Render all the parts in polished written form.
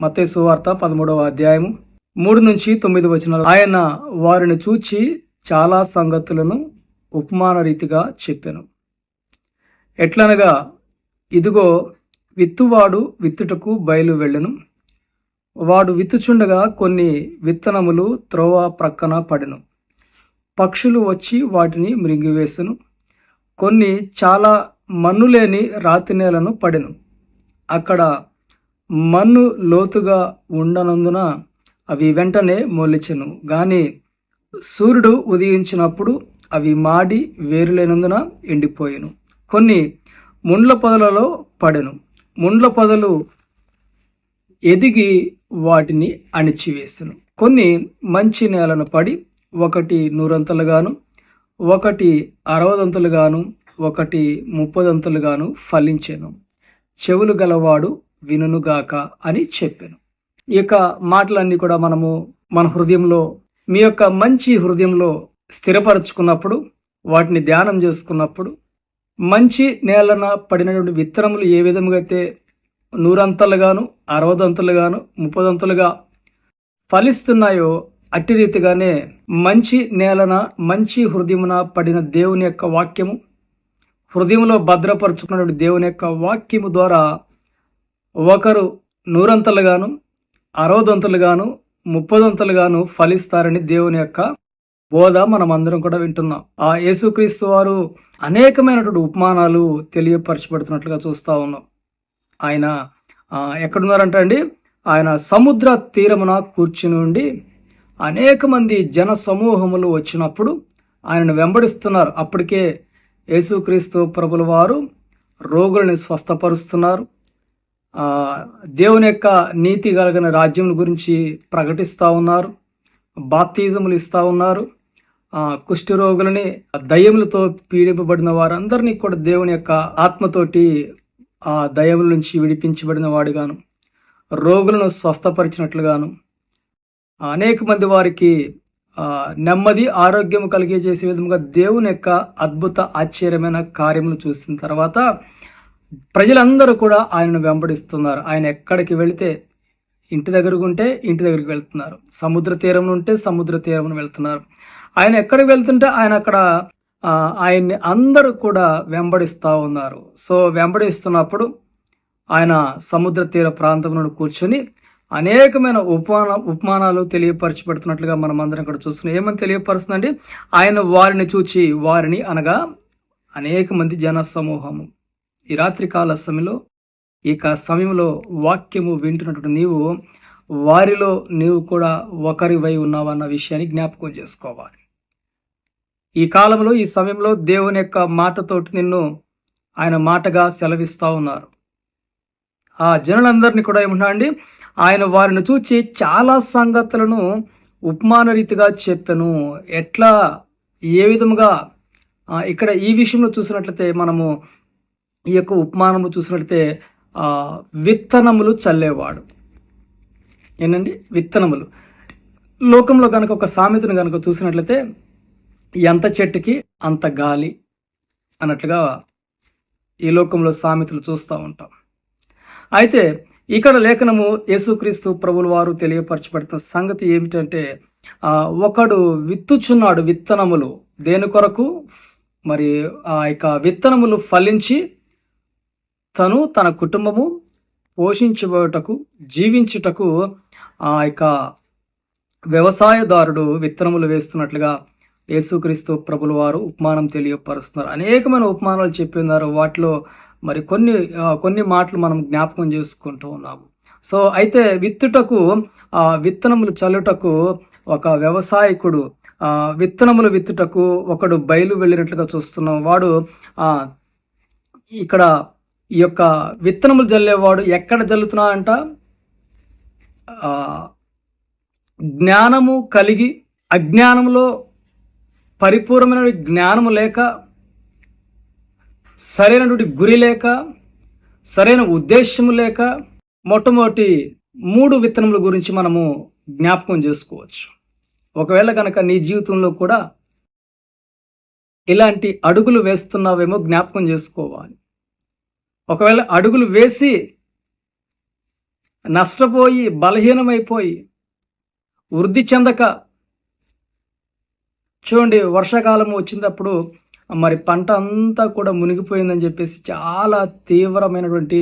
మత్తయి సువార్త 13వ అధ్యాయము 3-9 వచనాలు. ఆయన వారిని చూచి చాలా సంగతులను ఉపమాన రీతిగా చెప్పెను. ఎట్లనగా, ఇదిగో విత్తువాడు విత్తుటకు బయలు వెళ్ళెను. వాడు విత్తుచుండగా కొన్ని విత్తనములు త్రోవ ప్రక్కన పడెను. పక్షులు వచ్చి వాటిని మృంగివేసెను. కొన్ని చాలా మన్ను లేని రాతి నేలను పడెను. అక్కడ మన్ను లోతుగా ఉండనందున అవి వెంటనే మొలిచెను. గాని సూర్యుడు ఉదయించినప్పుడు అవి మాడి వేరులేనందున ఎండిపోయెను. కొన్ని ముండ్ల పొదలలో పడెను. ముండ్ల పొదలు ఎదిగి వాటిని అణిచివేసెను. కొన్ని మంచి నేలను పడి ఒకటి 100 ఒకటి 60 ఒకటి 30 ఫలించెను. చెవులు గలవాడు వినుగాక అని చెప్పాను. ఈ యొక్క మాటలన్నీ కూడా మనము మన హృదయంలో, మీ యొక్క మంచి హృదయంలో స్థిరపరచుకున్నప్పుడు, వాటిని ధ్యానం చేసుకున్నప్పుడు, మంచి నేలన పడినటువంటి విత్తనములు ఏ విధంగా అయితే 100 60 30 ఫలిస్తున్నాయో, అట్టి రీతిగానే మంచి నేలన, మంచి హృదయమున పడిన దేవుని యొక్క వాక్యము, హృదయంలో భద్రపరుచుకున్నటువంటి దేవుని యొక్క వాక్యము ద్వారా ఒకరు 100 60 30 ఫలిస్తారని దేవుని యొక్క బోధ మనం అందరం కూడా వింటున్నాం. ఆ యేసుక్రీస్తు వారు అనేకమైనటువంటి ఉపమానాలు తెలియపరచబడుతున్నట్లుగా చూస్తూ ఉన్నాం. ఆయన ఎక్కడున్నారంట అండి? ఆయన సముద్ర తీరమున కూర్చుని ఉండి అనేక మంది జన సమూహములు వచ్చినప్పుడు ఆయనను వెంబడిస్తున్నారు. అప్పటికే యేసుక్రీస్తు ప్రభుల వారు రోగులని స్వస్థపరుస్తున్నారు. దేవుని యొక్క నీతి కలిగిన రాజ్యం గురించి ప్రకటిస్తూ ఉన్నారు. బాప్తిజములు ఇస్తూ ఉన్నారు. కుష్ఠరోగులని, దయ్యములతో పీడింపబడిన వారందరినీ కూడా దేవుని యొక్క ఆత్మతోటి ఆ దయ్యముల నుంచి విడిపించబడిన వాడుగాను, రోగులను స్వస్థపరిచినట్లుగాను, అనేక మంది వారికి నెమ్మది ఆరోగ్యం కలిగజేసే విధంగా దేవుని యొక్క అద్భుత ఆశ్చర్యమైన కార్యములు చూసిన తర్వాత ప్రజలందరూ కూడా ఆయనను వెంబడిస్తున్నారు. ఆయన ఎక్కడికి వెళితే, ఇంటి దగ్గరకు ఉంటే ఇంటి దగ్గరికి వెళ్తున్నారు, సముద్ర తీరం ఉంటే సముద్ర తీరం వెళ్తున్నారు. ఆయన ఎక్కడికి వెళ్తుంటే ఆయన అక్కడ ఆయన్ని అందరూ కూడా వెంబడిస్తూ ఉన్నారు. సో వెంబడిస్తున్నప్పుడు ఆయన సముద్ర తీర ప్రాంతం నుండి కూర్చొని అనేకమైన ఉపమానాలు తెలియపరచబడుతున్నట్లుగా మనం అందరం ఇక్కడ చూస్తున్నాం. ఏమని తెలియపరుస్తుందండి? ఆయన వారిని చూచి, వారిని అనగా అనేక మంది జన సమూహము. ఈ రాత్రికాల సమయంలో వాక్యము వింటున్నటువంటి నీవు వారిలో నీవు కూడా ఒకరివై ఉన్నావన్న విషయాన్ని జ్ఞాపకం చేసుకోవాలి. ఈ కాలంలో, ఈ సమయంలో దేవుని యొక్క మాటతోటి నిన్ను ఆయన మాటగా సెలవిస్తూ ఉన్నారు. ఆ జనులందరినీ కూడా ఏమన్నా అండి, ఆయన వారిని చూచి చాలా సంగతులను ఉపమాన రీతిగా చెప్పెను. ఎట్లా, ఏ విధముగా? ఇక్కడ ఈ విషయంలో చూసినట్లయితే, మనము ఈ యొక్క ఉపమానము చూసినట్లయితే విత్తనములు చల్లేవాడు. ఏంటండి? విత్తనములు. లోకంలో కనుక ఒక సామెతను కనుక చూసినట్లయితే, ఎంత చెట్టుకి అంత గాలి అన్నట్లుగా ఈ లోకంలో సామెతలు చూస్తూ ఉంటాం. అయితే ఇక్కడ లేఖనము యేసుక్రీస్తు ప్రభుల వారు తెలియపరచబడుతున్న సంగతి ఏమిటంటే, ఒకడు విత్తుచున్నాడు విత్తనములు. దేని కొరకు? మరి ఆ యొక్క విత్తనములు ఫలించి తను, తన కుటుంబము పోషించబోటకు, జీవించుటకు ఆ యొక్క వ్యవసాయదారుడు విత్తనములు వేస్తున్నట్లుగా యేసుక్రీస్తు ప్రభుల వారు ఉపమానం తెలియపరుస్తున్నారు. అనేకమైన ఉపమానాలు చెప్పినారు. వాటిలో మరి కొన్ని మాటలు మనం జ్ఞాపకం చేసుకుంటూ ఉన్నాము. సో అయితే విత్తుటకు, విత్తనములు చల్లుటకు ఒక వ్యవసాయకుడు, విత్తనములు విత్తుటకు ఒకడు బయలు వెళ్ళినట్లుగా చూస్తున్నాం. వాడు ఇక్కడ ఈ యొక్క విత్తనములు జల్లేవాడు ఎక్కడ జల్లుతున్నా అంట? జ్ఞానము కలిగి అజ్ఞానంలో పరిపూర్ణమైన జ్ఞానము లేక, సరైనటువంటి గురి లేక, సరైన ఉద్దేశము లేక, మొట్టమొదటి 3 విత్తనముల గురించి మనము జ్ఞాపకం చేసుకోవచ్చు. ఒకవేళ కనుక నీ జీవితంలో కూడా ఇలాంటి అడుగులు వేస్తున్నావేమో జ్ఞాపకం చేసుకోవాలి. ఒకవేళ అడుగులు వేసి నష్టపోయి బలహీనమైపోయి వృద్ధి చెందక, చూడండి వర్షాకాలం వచ్చినప్పుడు మరి పంట అంతా కూడా మునిగిపోయిందని చెప్పేసి చాలా తీవ్రమైనటువంటి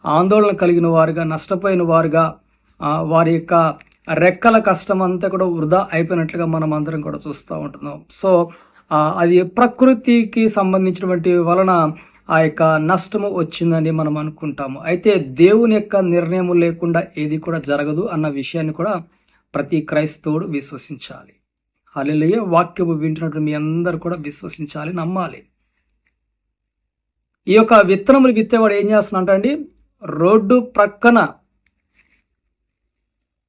ఆందోళన కలిగిన వారుగా, నష్టపోయిన వారుగా, వారి యొక్క రెక్కల కష్టం అంతా కూడా వృధా అయిపోయినట్లుగా మనం అందరం కూడా చూస్తూ ఉంటున్నాం. సో అది ప్రకృతికి సంబంధించినటువంటి వలన ఆ యొక్క నష్టము వచ్చిందని మనం అనుకుంటాము. అయితే దేవుని యొక్క నిర్ణయం లేకుండా ఏది కూడా జరగదు అన్న విషయాన్ని కూడా ప్రతి క్రైస్తవుడు విశ్వసించాలి. హల్లెలూయా. వాక్యము వింటున్నట్టు మీ అందరూ కూడా విశ్వసించాలి, నమ్మాలి. ఈ యొక్క విత్తనములు విత్తేవాడు ఏం చేస్తున్నట్టండి, రోడ్డు ప్రక్కన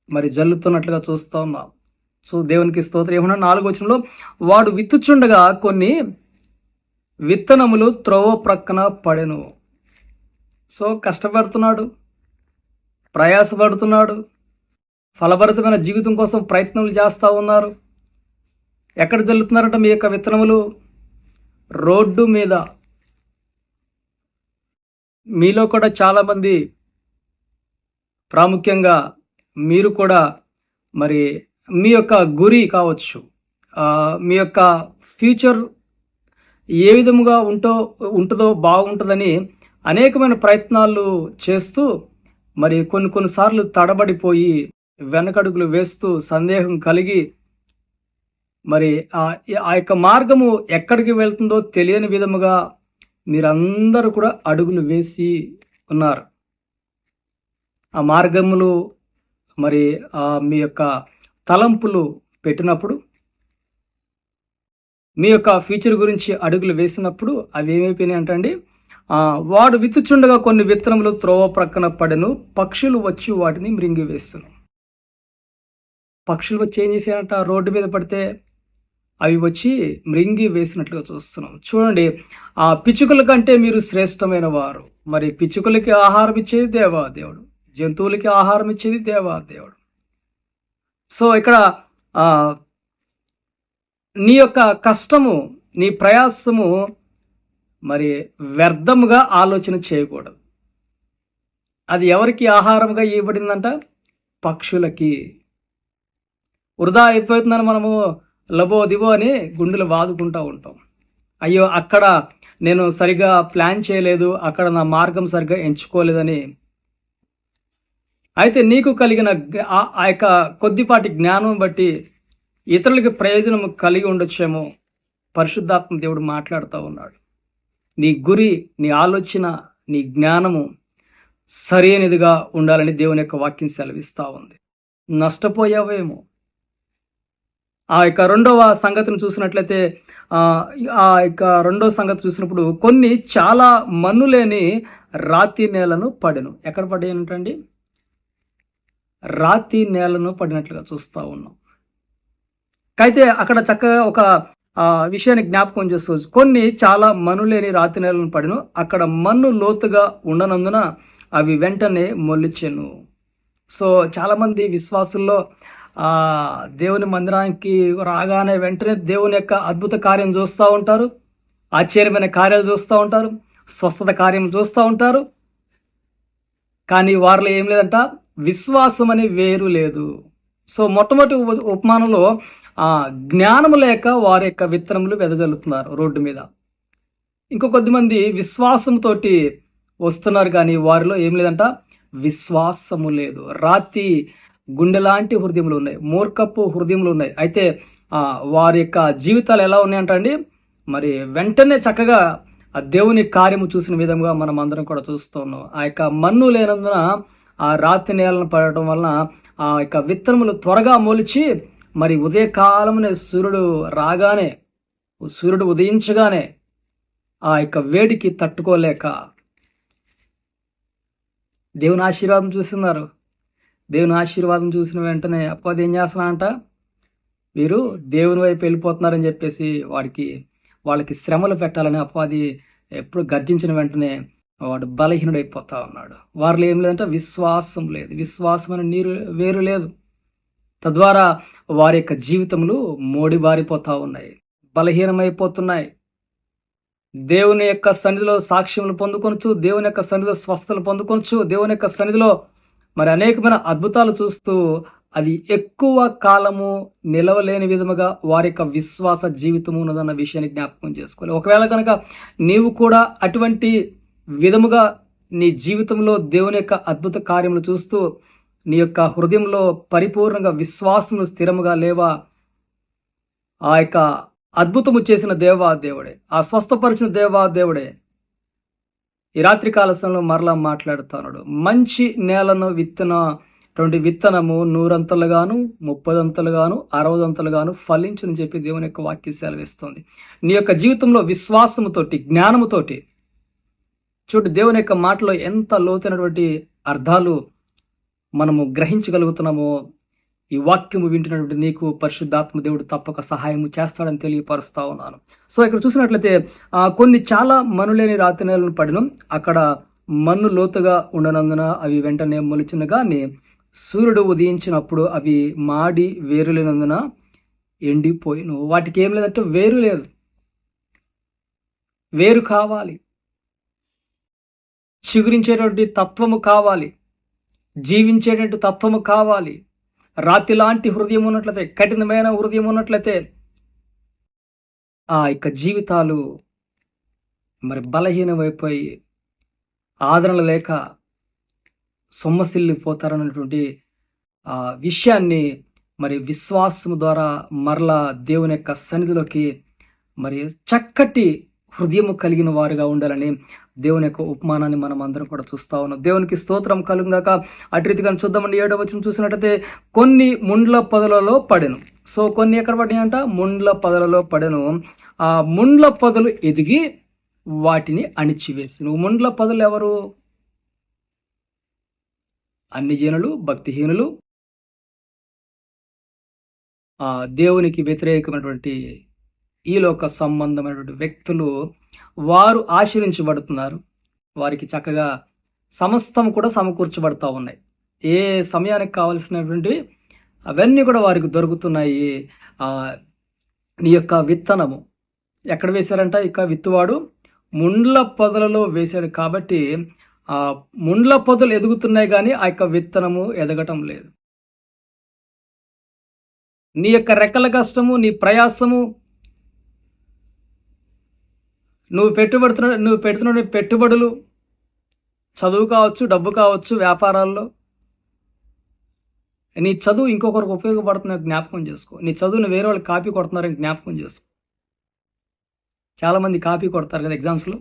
మరి జల్లుతున్నట్లుగా చూస్తూ ఉన్నాం. దేవునికి స్తోత్రం. ఏమన్నా 4వ వచనంలో, వాడు విత్తుచుండగా కొన్ని విత్తనములు త్రోవ ప్రక్కన పడెను. సో కష్టపడుతున్నాడు, ప్రయాసపడుతున్నాడు, ఫలభరితమైన జీవితం కోసం ప్రయత్నాలు చేస్తూ ఉన్నారు. ఎక్కడ జల్లుతున్నారట మీ యొక్క విత్తనములు? రోడ్డు మీద. మీలో కూడా చాలామంది, ప్రాముఖ్యంగా మీరు కూడా మరి మీ యొక్క గురి కావచ్చు, మీ యొక్క ఫ్యూచర్ ఏ విధముగా ఉంటుందో బాగుంటుందని అనేకమైన ప్రయత్నాలు చేస్తూ మరి కొన్నిసార్లు తడబడిపోయి వెనకడుగులు వేస్తూ సందేహం కలిగి మరి ఆ యొక్క మార్గము ఎక్కడికి వెళ్తుందో తెలియని విధముగా మీరందరూ కూడా అడుగులు వేసి ఉన్నారు. ఆ మార్గములు మరి మీ యొక్క తలంపులు పెట్టినప్పుడు, మీ యొక్క ఫ్యూచర్ గురించి అడుగులు వేసినప్పుడు అవి ఏమైపోయినాయి అంటండి, వాడు విత్తుచుండగా కొన్ని విత్తనములు త్రోవ ప్రక్కన పడెను, పక్షులు వచ్చి వాటిని మృంగి వేస్తున్నాం. పక్షులు వచ్చి ఏం చేశారంట, రోడ్డు మీద పడితే అవి వచ్చి మృంగి వేసినట్లుగా చూస్తున్నాం. చూడండి, ఆ పిచ్చుకల కంటే మీరు శ్రేష్టమైన వారు. మరి పిచ్చుకలకి ఆహారం ఇచ్చేది దేవాదేవుడు, జంతువులకి ఆహారం ఇచ్చేది దేవాదేవుడు. సో ఇక్కడ నీ యొక్క కష్టము, నీ ప్రయాసము మరి వ్యర్థముగా ఆలోచన చేయకూడదు. అది ఎవరికి ఆహారంగా ఇవ్వబడిందంట? పక్షులకి. వృధా అయిపోతుందని మనము లబో దిబో అని గుండెలు బాదుకుంటూ ఉంటాం. అయ్యో అక్కడ నేను సరిగా ప్లాన్ చేయలేదు, అక్కడ నా మార్గం సరిగ్గా ఎంచుకోలేదని. అయితే నీకు కలిగిన ఆ యొక్క కొద్దిపాటి జ్ఞానం బట్టి ఇతరులకి ప్రయోజనం కలిగి ఉండొచ్చేమో. పరిశుద్ధాత్మ దేవుడు మాట్లాడుతూ ఉన్నాడు. నీ గురి, నీ ఆలోచన, నీ జ్ఞానము సరైనదిగా ఉండాలని దేవుని యొక్క వాక్యం సెలవిస్తూ ఉంది. నష్టపోయావేమో. ఆ యొక్క రెండవ సంగతిని చూసినట్లయితే, ఆ యొక్క రెండవ సంగతి చూసినప్పుడు, కొన్ని చాలా మన్ను లేని రాతి నేలను పడెను. ఎక్కడ పడేనంటండి? రాతి నేలను పడినట్లుగా చూస్తూ ఉన్నాం. అయితే అక్కడ చక్కగా ఒక విషయాన్ని జ్ఞాపకం చేసుకోవచ్చు. కొన్ని చాలా మన్ను లేని రాతి నేలను పడెను, అక్కడ మన్ను లోతుగా ఉండనందున అవి వెంటనే మొలిచెను. సో చాలామంది విశ్వాసుల్లో దేవుని మందిరానికి రాగానే వెంటనే దేవుని యొక్క అద్భుత కార్యం చూస్తూ ఉంటారు, ఆశ్చర్యమైన కార్యాలు చూస్తూ ఉంటారు, స్వస్థత కార్యం చూస్తూ ఉంటారు. కానీ వారిలో ఏం లేదంట, విశ్వాసం అనే వేరు లేదు. సో మొట్టమొదటి ఉపమానంలో జ్ఞానము లేక వారి యొక్క విత్తనములు వెదజల్లుతున్నారు రోడ్డు మీద. ఇంకో కొద్దిమంది విశ్వాసంతో వస్తున్నారు, కానీ వారిలో ఏం లేదంట, విశ్వాసము లేదు. రాతి గుండె లాంటి హృదయములు ఉన్నాయి, మూర్ఖపు హృదయములు ఉన్నాయి. అయితే వారి యొక్క జీవితాలు ఎలా ఉన్నాయంటండి, మరి వెంటనే చక్కగా ఆ దేవుని కార్యము చూసిన విధంగా మనం అందరం కూడా చూస్తూ ఉన్నాం. ఆ యొక్క మన్ను లేనందున ఆ రాతి నేలను పడటం వలన ఆ యొక్క విత్తనములు త్వరగా మొలిచి, మరి ఉదయకాలమునే సూర్యుడు ఉదయించగానే ఆ యొక్క వేడికి తట్టుకోలేక దేవుని ఆశీర్వాదం చూస్తున్నారు. దేవుని ఆశీర్వాదం చూసిన వెంటనే అపవాది ఏం చేస్తున్నాడంట, వీరు దేవుని వైపు వెళ్ళిపోతున్నారని చెప్పేసి వాళ్ళకి శ్రమలు పెట్టాలని అపవాది ఎప్పుడు గర్జించిన వెంటనే వాడు బలహీనుడైపోతా ఉన్నాడు. వారిలో ఏం లేదంటే విశ్వాసం లేదు, విశ్వాసం అనే వేరు లేదు. తద్వారా వారి యొక్క జీవితములు మోడిబారిపోతూ ఉన్నాయి, బలహీనమైపోతున్నాయి. దేవుని యొక్క సన్నిధిలో సాక్ష్యములు పొందుకొనొచ్చు, దేవుని యొక్క సన్నిధిలో స్వస్థతలు పొందుకొనొచ్చు, దేవుని యొక్క సన్నిధిలో మరి అనేకమైన అద్భుతాలు చూస్తూ అది ఎక్కువ కాలము నిలవలేని విధముగా వారి యొక్క విశ్వాస జీవితము ఉన్నదన్న విషయాన్ని జ్ఞాపకం చేసుకోవాలి. ఒకవేళ కనుక నీవు కూడా అటువంటి విధముగా నీ జీవితంలో దేవుని యొక్క అద్భుత కార్యములు చూస్తూ నీ యొక్క హృదయంలో పరిపూర్ణంగా విశ్వాసములు స్థిరముగా లేవా, ఆ యొక్క అద్భుతము చేసిన దేవుడే, ఆ స్వస్థపరిచిన దేవుడే ఈ రాత్రి కాల సమయంలో మరలా మాట్లాడుతున్నాడు. మంచి నేలను విత్తనటువంటి విత్తనము 100 30 60 ఫలించుని చెప్పి దేవుని యొక్క వాక్య సెలవిస్తుంది. నీ యొక్క జీవితంలో విశ్వాసముతోటి, జ్ఞానముతోటి చూడు, దేవుని యొక్క మాటలో ఎంత లోతైనటువంటి అర్థాలు మనము గ్రహించగలుగుతున్నామో ఈ వాక్యము వింటున్నటువంటి నీకు పరిశుద్ధాత్మ దేవుడు తప్పక సహాయము చేస్తాడని తెలియపరుస్తా ఉన్నాను. సో ఇక్కడ చూసినట్లయితే కొన్ని చాలా మనులేని రాతి నేలను పడిన, అక్కడ మన్ను లోతుగా ఉండనందున అవి వెంటనే మొలిచిన కానీ సూర్యుడు ఉదయించినప్పుడు అవి మాడి వేరు లేనందున ఎండిపోయిను. వాటికి ఏం లేదంటే వేరు లేదు. వేరు కావాలి, చిగురించేటువంటి తత్వము కావాలి, జీవించేటువంటి తత్వము కావాలి. రాతి లాంటి హృదయం ఉన్నట్లయితే, కఠినమైన హృదయం ఉన్నట్లయితే ఆ యొక్క జీవితాలు మరి బలహీనమైపోయి ఆదరణ లేక సొమ్మసిల్లిపోతారన్నటువంటి విషయాన్ని మరి విశ్వాసము ద్వారా మరలా దేవుని యొక్క సన్నిధిలోకి మరి చక్కటి హృదయము కలిగిన వారుగా ఉండాలని దేవుని యొక్క ఉపమానాన్ని మనం అందరం కూడా చూస్తా ఉన్నాం. దేవునికి స్తోత్రం కలుగుగాక. అటు రీతిగా చూద్దామండి. 7వ వచనం చూసినట్టయితే కొన్ని ముండ్ల పొదలలో పడెను. సో కొన్ని ఎక్కడ పడినాయంట? ముండ్ల పొదలలో పడెను. ఆ ముండ్ల పొదలు ఎదిగి వాటిని అణిచివేసి. ముండ్ల పొదలు ఎవరు? అన్ని జనులు, భక్తిహీనులు, దేవునికి వ్యతిరేకమైనటువంటి ఈ లోక సంబంధమైనటువంటి వ్యక్తులు, వారు ఆశ్రయించబడుతున్నారు. వారికి చక్కగా సమస్తం కూడా సమకూర్చబడతా ఉన్నాయి. ఏ సమయానికి కావలసినటువంటివి అవన్నీ కూడా వారికి దొరుకుతున్నాయి. నీ యొక్క విత్తనము ఎక్కడ వేశారంట? ఇక విత్తువాడు ముండ్ల పొదలలో వేశాడు కాబట్టి ఆ ముండ్ల పొదలు ఎదుగుతున్నాయి కానీ ఆ యొక్క విత్తనము ఎదగటం లేదు. నీ యొక్క రెక్కల కష్టము, నీ ప్రయాసము, నువ్వు పెడుతున్న పెట్టుబడులు, చదువు కావచ్చు, డబ్బు కావచ్చు, వ్యాపారాల్లో, నీ చదువు ఇంకొకరికి ఉపయోగపడుతున్న జ్ఞాపకం చేసుకో. నీ చదువుని వేరే వాళ్ళు కాపీ కొడుతున్నారని జ్ఞాపకం చేసుకో. చాలామంది కాపీ కొడతారు కదా ఎగ్జామ్స్లో.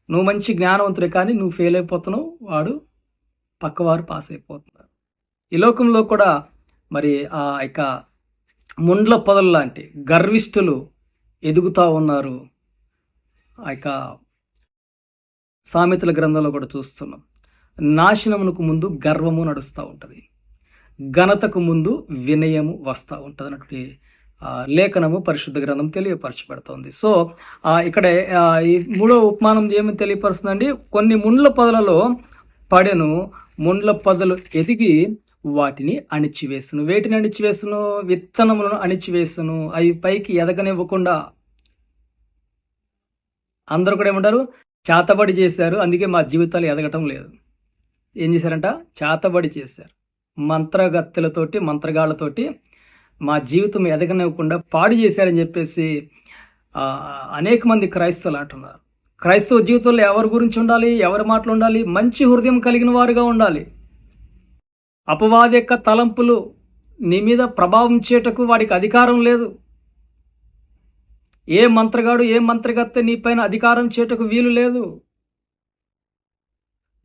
నువ్వు మంచి జ్ఞానవంతుడే కానీ నువ్వు ఫెయిల్ అయిపోతున్నావు, వాడు పక్కవారు పాస్ అయిపోతున్నారు. ఈ లోకంలో కూడా మరి ఆ యొక్క ముండ్ల పొదలు లాంటి గర్విష్ఠులు ఎదుగుతూ ఉన్నారు. ఆ యొక్క సామెతల గ్రంథంలో కూడా చూస్తున్నాం. నాశనమునకు ముందు గర్వము నడుస్తూ ఉంటుంది, ఘనతకు ముందు వినయము వస్తూ ఉంటుంది అన్నటువంటి లేఖనము పరిశుద్ధ గ్రంథం తెలియపరచబడుతుంది. సో ఇక్కడ ఈ 3వ ఉపమానం ఏమి తెలియపరుస్తుందండి? కొన్ని ముండ్ల పొదలలో పడెను, ముండ్ల పొదలు ఎదిగి వాటిని అణిచివేసును. వేటిని అణిచివేసును? విత్తనములను అణిచివేసును. అవి పైకి ఎదగనివ్వకుండా. అందరూ కూడా ఏమంటారు? చేతబడి చేశారు, అందుకే మా జీవితాలు ఎదగటం లేదు. ఏం చేశారంట? చేతబడి చేశారు. మంత్రగత్తెలతోటి, మంత్రగాళ్ళతోటి మా జీవితం ఎదగనివ్వకుండా పాడు చేశారని చెప్పేసి అనేక మంది క్రైస్తవులు అంటున్నారు. క్రైస్తవ జీవితంలో ఎవరి గురించి ఉండాలి? ఎవరి మాటలు ఉండాలి? మంచి హృదయం కలిగిన వారుగా ఉండాలి. అపవాది యొక్క తలంపులు నీ మీద ప్రభావం చేయటకు వాడికి అధికారం లేదు. ఏ మంత్రగాడు, ఏ మంత్రగత్తె నీ పైన అధికారం చేయటకు వీలు లేదు.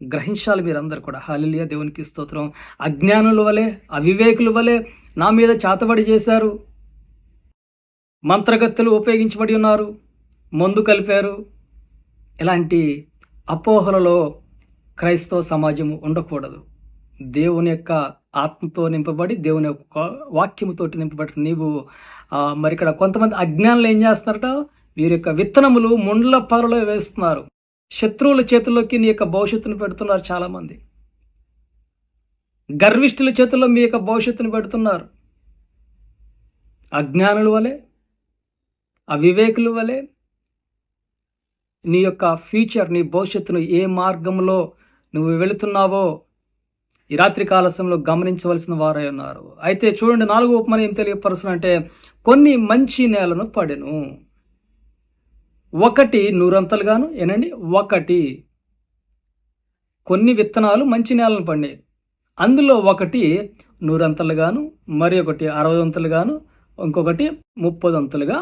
గ్రహించాలి మీరందరూ కూడా. హల్లెలూయా, దేవునికి స్తోత్రం. అజ్ఞానుల వలె, అవివేకుల వలె నా మీద చేతబడి చేశారు, మంత్రగత్తెలు ఉపయోగించబడి ఉన్నారు, మందు కలిపారు. ఇలాంటి అపోహలలో క్రైస్తవ సమాజము ఉండకూడదు. దేవుని యొక్క ఆత్మతో నింపబడి, దేవుని యొక్క వాక్యముతోటి నింపబడి నీవు మరి ఇక్కడ కొంతమంది అజ్ఞానులు ఏం చేస్తున్నారట? వీరి యొక్క విత్తనములు ముండ్ల పొదలలో వేస్తున్నారు. శత్రువుల చేతుల్లోకి నీ యొక్క భవిష్యత్తును పెడుతున్నారు. చాలామంది గర్విష్ఠుల చేతుల్లో మీ యొక్క భవిష్యత్తును పెడుతున్నారు. అజ్ఞానుల వలె, అవివేకుల వలె నీ యొక్క ఫ్యూచర్, నీ భవిష్యత్తును ఏ మార్గంలో నువ్వు వెళుతున్నావో ఈ రాత్రి కాలశంలో గమనించవలసిన వారై ఉన్నారు. అయితే చూడండి, 4వ ఉపమానం ఏం తెలియపరుస్తున్నంటే, కొన్ని మంచి నేలను పడెను. ఒకటి నూరంతలుగాను, ఏనండి, ఒకటి కొన్ని విత్తనాలు మంచి నేలను పడినాయి. అందులో ఒకటి నూరంతలుగాను, మరి ఒకటి 60 అంతలుగాను, ఇంకొకటి 30 అంతలుగా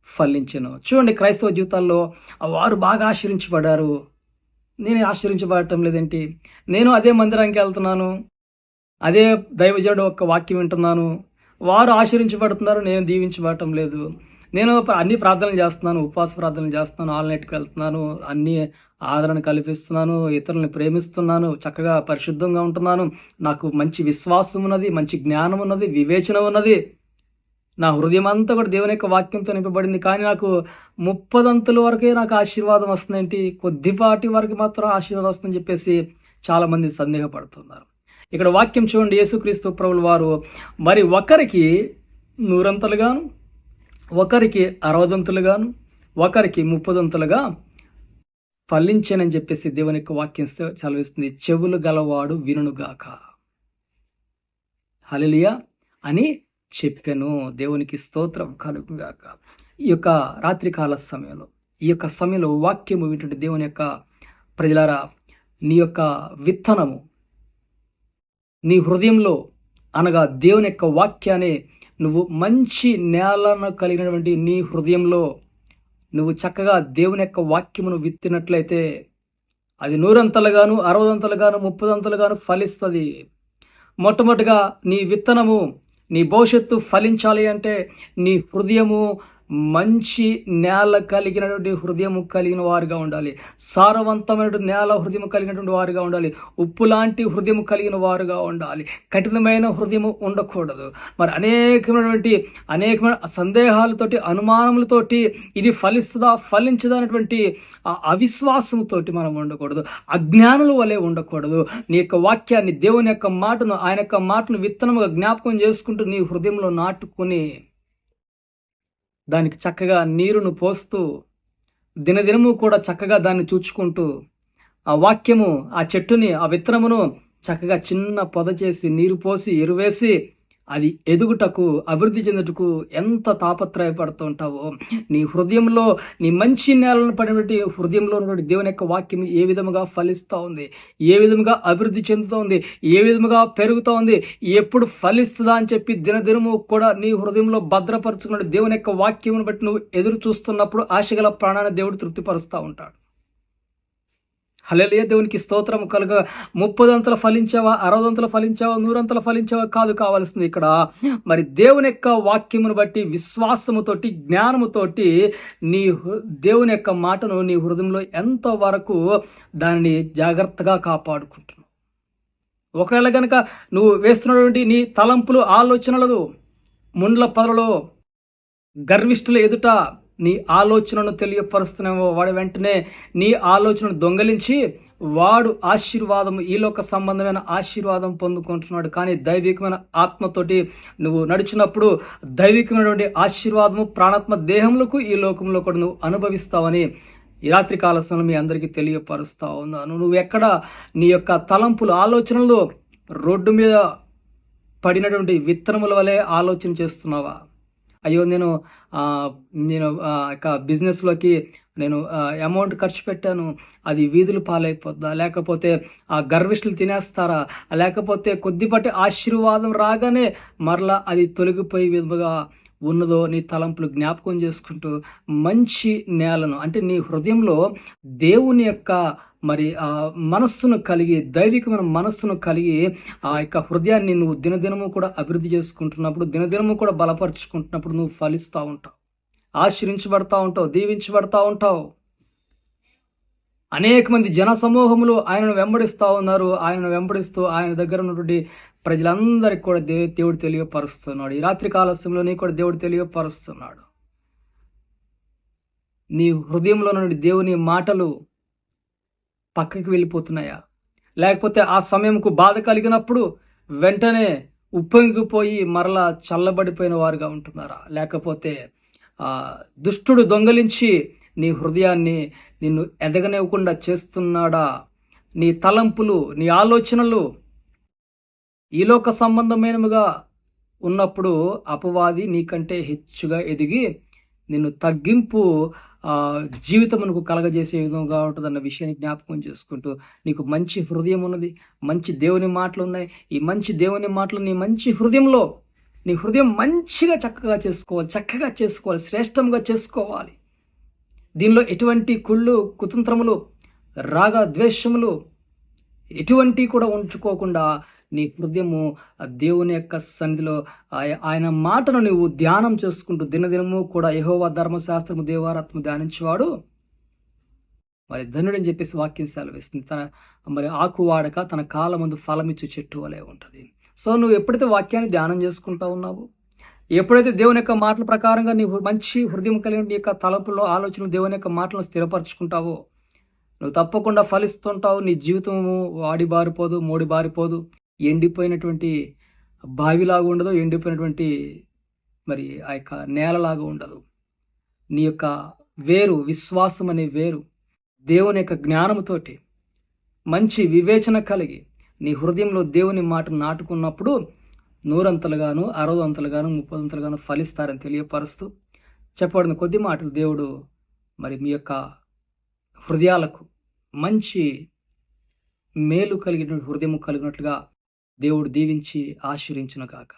ఫలించెను. చూడండి, క్రైస్తవ జీవితాల్లో వారు బాగా ఆశ్రయించబడ్డారు. నేను ఆశ్రయించబడటం లేదేంటి? నేను అదే మందిరానికి వెళ్తున్నాను, అదే దైవజనుడు యొక్క వాక్యం వింటున్నాను, వారు ఆశ్రయించబడుతున్నారు, నేను దీవించబడటం లేదు. నేను అన్ని ప్రార్థనలు చేస్తున్నాను, ఉపవాస ప్రార్థనలు చేస్తున్నాను, ఆల్నైట్కి వెళ్తున్నాను, అన్ని ఆదరణ కల్పిస్తున్నాను, ఇతరులను ప్రేమిస్తున్నాను, చక్కగా పరిశుద్ధంగా ఉంటున్నాను, నాకు మంచి విశ్వాసం ఉన్నది, మంచి జ్ఞానం ఉన్నది, వివేచన ఉన్నది, నా హృదయం అంతా కూడా దేవుని యొక్క వాక్యంతో నింపబడింది. కానీ నాకు 30 అంతుల వరకే నాకు ఆశీర్వాదం వస్తుందేంటి, కొద్దిపాటి వరకు మాత్రం ఆశీర్వాదం వస్తుందని చెప్పేసి చాలామంది సందేహపడుతున్నారు. ఇక్కడ వాక్యం చూడండి, యేసుక్రీస్తు ప్రభువుల వారు మరి ఒకరికి 100 అంతలుగాను, ఒకరికి 60 అంతలుగాను, ఒకరికి 30 అంతలుగా ఫలించానని చెప్పేసి దేవుని యొక్క వాక్యం చదివిస్తుంది. చెవులు గలవాడు వినుగాక, హల్లెలూయా అని చెప్పెను. దేవునికి స్తోత్రం కలుగుగాక. ఈ యొక్క రాత్రికాల సమయంలో, ఈ యొక్క సమయంలో వాక్యము వింటుంటే దేవుని యొక్క ప్రజలారా, నీ యొక్క విత్తనము నీ హృదయంలో, అనగా దేవుని యొక్క వాక్యాన్ని నువ్వు మంచి నేలను కలిగినటువంటి నీ హృదయంలో నువ్వు చక్కగా దేవుని యొక్క వాక్యమును విత్తినట్లయితే అది 100 అంతలుగాను, 60 అంతలుగాను, 30 అంతలుగాను ఫలిస్తుంది. మొట్టమొదటిగా నీ విత్తనము, నీ భవిష్యత్తు ఫలించాలి అంటే నీ హృదయము మంచి నేల కలిగినటువంటి హృదయము కలిగిన వారుగా ఉండాలి. సారవంతమైనటువంటి నేల హృదయం కలిగినటువంటి వారుగా ఉండాలి. ఉప్పు లాంటి హృదయం కలిగిన వారుగా ఉండాలి. కఠినమైన హృదయము ఉండకూడదు. మరి అనేకమైన సందేహాలతోటి, అనుమానములతోటి ఇది ఫలిస్తుందా ఫలించదా అనేటువంటి అవిశ్వాసంతో మనం ఉండకూడదు. అజ్ఞానుల వలె ఉండకూడదు. నీ యొక్క వాక్యాన్ని, దేవుని యొక్క మాటను, ఆయన యొక్క మాటను విత్తనముగా జ్ఞాపకం చేసుకుంటూ నీ హృదయంలో నాటుకుని దానికి చక్కగా నీరును పోస్తూ దినదినము కూడా చక్కగా దాన్ని చూచుకుంటూ ఆ వాక్యము, ఆ చెట్టుని, ఆ విత్తనమును చక్కగా చిన్న పొద చేసి, నీరు పోసి, ఎరువేసి అది ఎదుగుటకు, అభివృద్ధి చెందుటకు ఎంత తాపత్రయపడుతూ ఉంటావో, నీ హృదయంలో, నీ మంచి నేలను పడినటువంటి హృదయంలో ఉన్నటువంటి దేవుని యొక్క వాక్యం ఏ విధముగా ఫలిస్తూ ఉంది, ఏ విధముగా అభివృద్ధి చెందుతూ ఉంది, ఏ విధముగా పెరుగుతూ ఉంది, ఎప్పుడు ఫలిస్తుందా అని చెప్పి దినదినము కూడా నీ హృదయంలో భద్రపరుచుకున్న దేవుని యొక్క వాక్యమును బట్టి నువ్వు ఎదురు చూస్తున్నప్పుడు ఆశగల ప్రాణాన్ని దేవుడు తృప్తిపరుస్తూ ఉంటాడు. హల్లెలూయా, దేవునికి స్తోత్రం కలుగ. 30 అంతలు ఫలించావా, 60 అంతలు ఫలించావా, 100 అంతలు ఫలించావా కాదు కావాల్సింది. ఇక్కడ మరి దేవుని యొక్క వాక్యమును బట్టి విశ్వాసముతోటి, జ్ఞానముతోటి నీ దేవుని యొక్క మాటను నీ హృదయంలో ఎంతవరకు దానిని జాగ్రత్తగా కాపాడుకుంటున్నావు. ఒకవేళ కనుక నువ్వు వేస్తున్నటువంటి నీ తలంపులు, ఆలోచనలు ముండ్ల పొదలలో గర్విష్ఠుల ఎదుట నీ ఆలోచనను తెలియపరుస్తున్నావో, వాడు వెంటనే నీ ఆలోచనను దొంగలించి వాడు ఆశీర్వాదం, ఈలోక సంబంధమైన ఆశీర్వాదం పొందుకుంటున్నాడు. కానీ దైవికమైన ఆత్మతోటి నువ్వు నడిచినప్పుడు దైవికమైనటువంటి ఆశీర్వాదము ప్రాణాత్మ దేహములకు ఈ లోకంలో కూడా నువ్వు అనుభవిస్తావని ఈ రాత్రి కాల సమయంలో మీ అందరికీ తెలియపరుస్తా ఉన్నాను. నువ్వు ఎక్కడ నీ యొక్క తలంపులు, ఆలోచనలు రోడ్డు మీద పడినటువంటి విత్తనముల వలె ఆలోచన చేస్తున్నావా? అయ్యో, నేను బిజినెస్లోకి నేను అమౌంట్ ఖర్చు పెట్టాను, అది వీధులు పాలైపోద్దా, లేకపోతే ఆ గర్విష్ఠులు తినేస్తారా, లేకపోతే కొద్దిపాటి ఆశీర్వాదం రాగానే మరలా అది తొలగిపోయే విధముగా ఉన్నదో నీ తలంపులు జ్ఞాపకం చేసుకుంటూ మంచి నేలను, అంటే నీ హృదయంలో దేవుని యొక్క మరి ఆ మనస్సును కలిగి, దైవికమైన మనస్సును కలిగి ఆ యొక్క హృదయాన్ని నువ్వు దినదినము కూడా అభివృద్ధి చేసుకుంటున్నప్పుడు, దినదినము కూడా బలపరుచుకుంటున్నప్పుడు నువ్వు ఫలిస్తూ ఉంటావు, ఆశ్రయించబడతా ఉంటావు, దీవించబడతా ఉంటావు. అనేక మంది జన సమూహములు ఆయనను వెంబడిస్తూ ఉన్నారు. ఆయనను వెంబడిస్తూ ఆయన దగ్గర ఉన్నటువంటి ప్రజలందరికీ కూడా దేవుడు తెలియపరుస్తున్నాడు. ఈ రాత్రి కాలస్యంలో నీ కూడా దేవుడు తెలియపరుస్తున్నాడు. నీ హృదయంలో నుండి దేవుని మాటలు పక్కకి వెళ్ళిపోతున్నాయా, లేకపోతే ఆ సమయంకు బాధ కలిగినప్పుడు వెంటనే ఉప్పొంగిపోయి మరలా చల్లబడిపోయిన వారుగా ఉంటున్నారా, లేకపోతే దుష్టుడు దొంగలించి నీ హృదయాన్ని నిన్ను ఎదగనివ్వకుండా చేస్తున్నాడా? నీ తలంపులు, నీ ఆలోచనలు ఈ లోక సంబంధమైనవిగా ఉన్నప్పుడు అపవాది నీకంటే హెచ్చుగా ఎదిగి నిన్ను తగ్గింపు జీవితమునకు కలగజేసే విధంగా ఉంటుందన్న విషయాన్ని జ్ఞాపకం చేసుకుంటూ, నీకు మంచి హృదయం ఉన్నది, మంచి దేవుని మాటలు ఉన్నాయి. ఈ మంచి దేవుని మాటలు నీ మంచి హృదయంలో, నీ హృదయం మంచిగా చక్కగా చేసుకోవాలి, శ్రేష్టంగా చేసుకోవాలి. దీనిలో ఎటువంటి కుళ్ళు కుతంత్రములు, రాగ ద్వేషములు ఎటువంటి కూడా ఉంచుకోకుండా నీ హృదయము దేవుని యొక్క సన్నిధిలో ఆయన మాటను నువ్వు ధ్యానం చేసుకుంటూ దినదినము కూడా యెహోవా ధర్మశాస్త్రము దేవారాత్మ ధ్యానించేవాడు మరి ధన్యుడని చెప్పేసి వాక్యం సెలవిస్తుంది. మరి ఆకు వాడక తన కాలమందు ఫలమిచ్చు చెట్టు వలె ఉంటుంది. సో నువ్వు ఎప్పుడైతే వాక్యాన్ని ధ్యానం చేసుకుంటా ఉన్నావో, ఎప్పుడైతే దేవుని యొక్క మాటల ప్రకారంగా నీవు మంచి హృదయం కలిగిన నీ యొక్క తలపులో ఆలోచనలు దేవుని యొక్క మాటలను స్థిరపరచుకుంటావో, నువ్వు తప్పకుండా ఫలిస్తుంటావు. నీ జీవితము వాడిబారిపోదు, మోడిబారిపోదు, ఎండిపోయినటువంటి బావిలాగా ఉండదు, ఎండిపోయినటువంటి మరి ఆ యొక్క నేలలాగా ఉండదు. నీ యొక్క వేరు, విశ్వాసం అనే వేరు దేవుని యొక్క జ్ఞానముతోటి మంచి వివేచన కలిగి నీ హృదయంలో దేవుని మాట నాటుకున్నప్పుడు 100 అంతలుగాను, 60 అంతలుగాను, 30 అంతలుగాను ఫలిస్తారని తెలియపరుస్తూ చెప్పబడిన కొద్ది మాటలు దేవుడు మరి మీ యొక్క హృదయాలకు మంచి మేలు కలిగిన హృదయం కలిగినట్లుగా దేవుడు దీవించి ఆశీర్వదించును గాక.